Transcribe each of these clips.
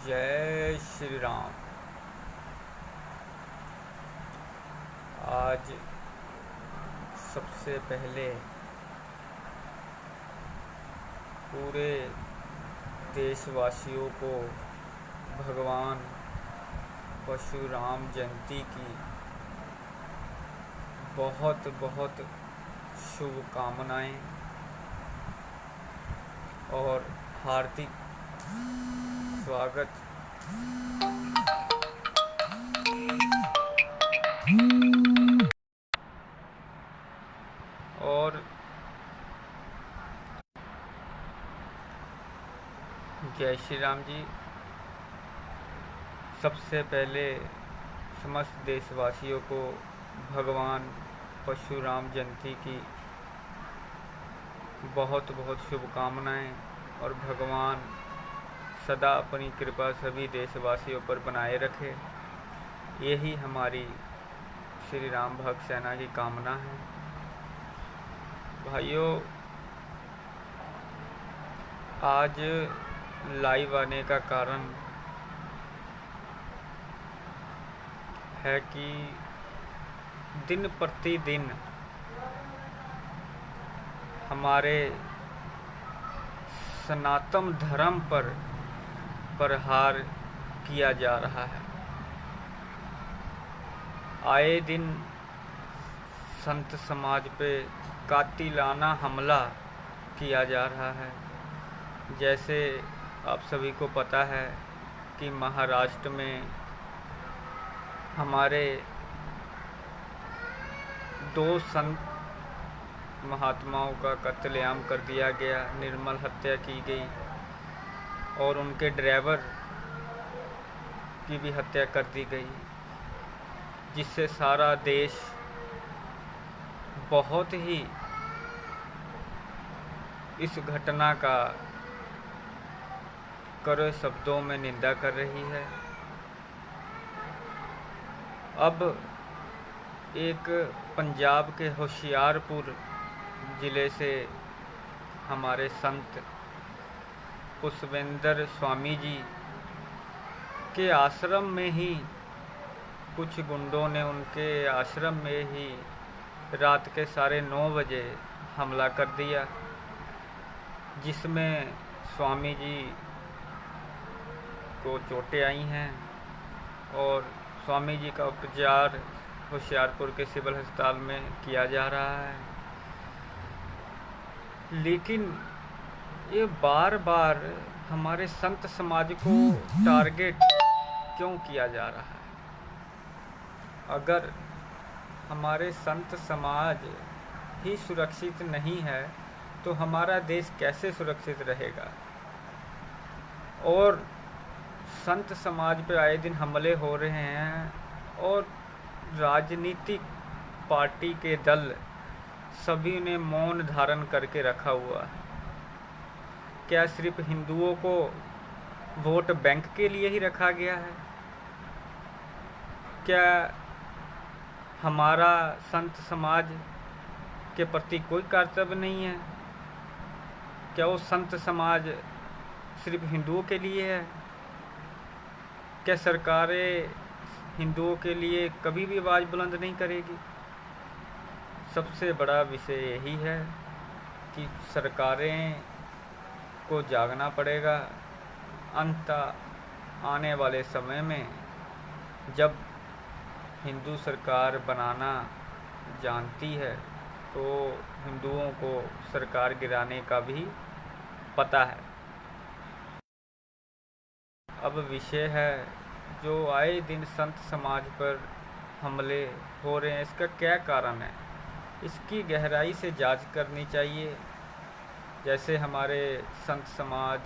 जय श्री राम। आज सबसे पहले पूरे देशवासियों को भगवान परशुराम जयंती की बहुत बहुत शुभकामनाएं और हार्दिक स्वागत। और जय श्री राम जी। सबसे पहले समस्त देशवासियों को भगवान परशुराम जयंती की बहुत बहुत शुभकामनाएं और भगवान सदा अपनी कृपा सभी देशवासियों पर बनाए रखे, यही हमारी श्री राम भक्त सेना की कामना है। भाइयों, आज लाइव आने का कारण है कि दिन प्रतिदिन हमारे सनातन धर्म पर प्रहार किया जा रहा है। आए दिन संत समाज पे कातिलाना हमला किया जा रहा है। जैसे आप सभी को पता है कि महाराष्ट्र में हमारे 2 संत महात्माओं का कत्लेआम कर दिया गया, निर्मल हत्या की गई और उनके ड्राइवर की भी हत्या कर दी गई, जिससे सारा देश बहुत ही इस घटना का कड़े शब्दों में निंदा कर रही है। अब एक पंजाब के होशियारपुर ज़िले से हमारे संत पुष्पेंद्र स्वामी जी के आश्रम में ही कुछ गुंडों ने उनके आश्रम में ही रात के 9:30 बजे हमला कर दिया, जिसमें स्वामी जी को चोटें आई हैं और स्वामी जी का उपचार होशियारपुर के सिविल अस्पताल में किया जा रहा है। लेकिन ये बार बार हमारे संत समाज को टारगेट क्यों किया जा रहा है? अगर हमारे संत समाज ही सुरक्षित नहीं है तो हमारा देश कैसे सुरक्षित रहेगा? और संत समाज पे आए दिन हमले हो रहे हैं और राजनीतिक पार्टी के दल सभी ने मौन धारण करके रखा हुआ है। क्या सिर्फ हिंदुओं को वोट बैंक के लिए ही रखा गया है? क्या हमारा संत समाज के प्रति कोई कर्तव्य नहीं है? क्या वो संत समाज सिर्फ हिंदुओं के लिए है? क्या सरकारें हिंदुओं के लिए कभी भी आवाज़ बुलंद नहीं करेगी? सबसे बड़ा विषय यही है कि सरकारें को जागना पड़ेगा। अंत आने वाले समय में जब हिंदू सरकार बनाना जानती है तो हिंदुओं को सरकार गिराने का भी पता है। अब विषय है जो आए दिन संत समाज पर हमले हो रहे हैं, इसका क्या कारण है? इसकी गहराई से जांच करनी चाहिए। जैसे हमारे संत समाज,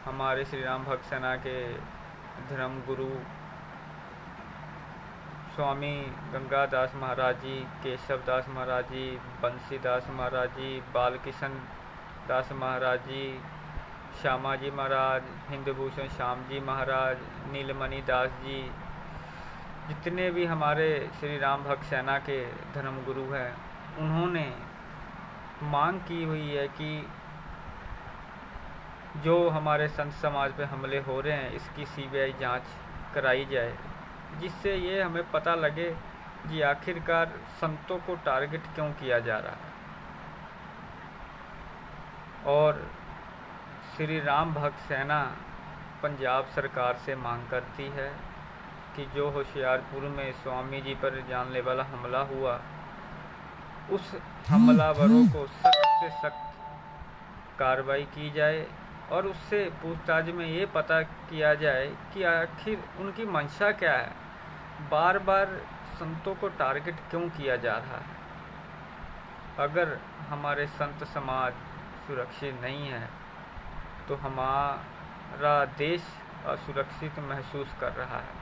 हमारे श्री राम भक्त सेना के धर्म गुरु स्वामी गंगादास महाराज जी, केशव दास महाराज जी, बंसीदास महाराज जी, बालकिशन दास महाराज जी, श्यामा जी महाराज, हिंदूभूषण श्याम जी महाराज, नीलमणि दास जी, जितने भी हमारे श्री राम भक्त सेना के धर्मगुरु हैं, उन्होंने मांग की हुई है कि जो हमारे संत समाज पे हमले हो रहे हैं इसकी सीबीआई जांच कराई जाए, जिससे ये हमें पता लगे कि आखिरकार संतों को टारगेट क्यों किया जा रहा है। और श्री राम भक्त सेना पंजाब सरकार से मांग करती है कि जो होशियारपुर में स्वामी जी पर जानलेवा हमला हुआ, उस हमलावरों को सख्त से सख्त कार्रवाई की जाए और उससे पूछताछ में ये पता किया जाए कि आखिर उनकी मंशा क्या है, बार बार संतों को टारगेट क्यों किया जा रहा है। अगर हमारे संत समाज सुरक्षित नहीं है तो हमारा देश असुरक्षित महसूस कर रहा है।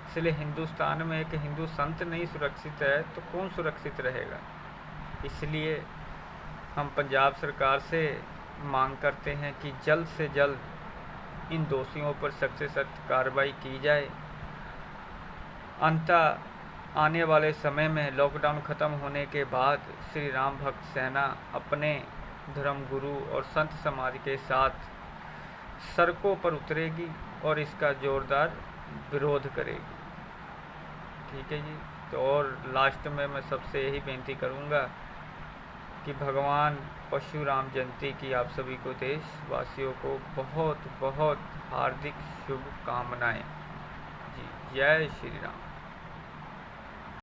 इसलिए हिंदुस्तान में एक हिंदू संत नहीं सुरक्षित है तो कौन सुरक्षित रहेगा। इसलिए हम पंजाब सरकार से मांग करते हैं कि जल्द से जल्द इन दोषियों पर सख्त से सख्त कार्रवाई की जाए। अंततः आने वाले समय में लॉकडाउन ख़त्म होने के बाद श्री राम भक्त सेना अपने धर्मगुरु और संत समाज के साथ सड़कों पर उतरेगी और इसका जोरदार विरोध करेगी। ठीक है जी। तो और लास्ट में मैं सबसे यही बेनती करूँगा कि भगवान परशुराम जयंती की आप सभी को, देशवासियों को बहुत बहुत हार्दिक शुभकामनाएं जी। जय श्री राम।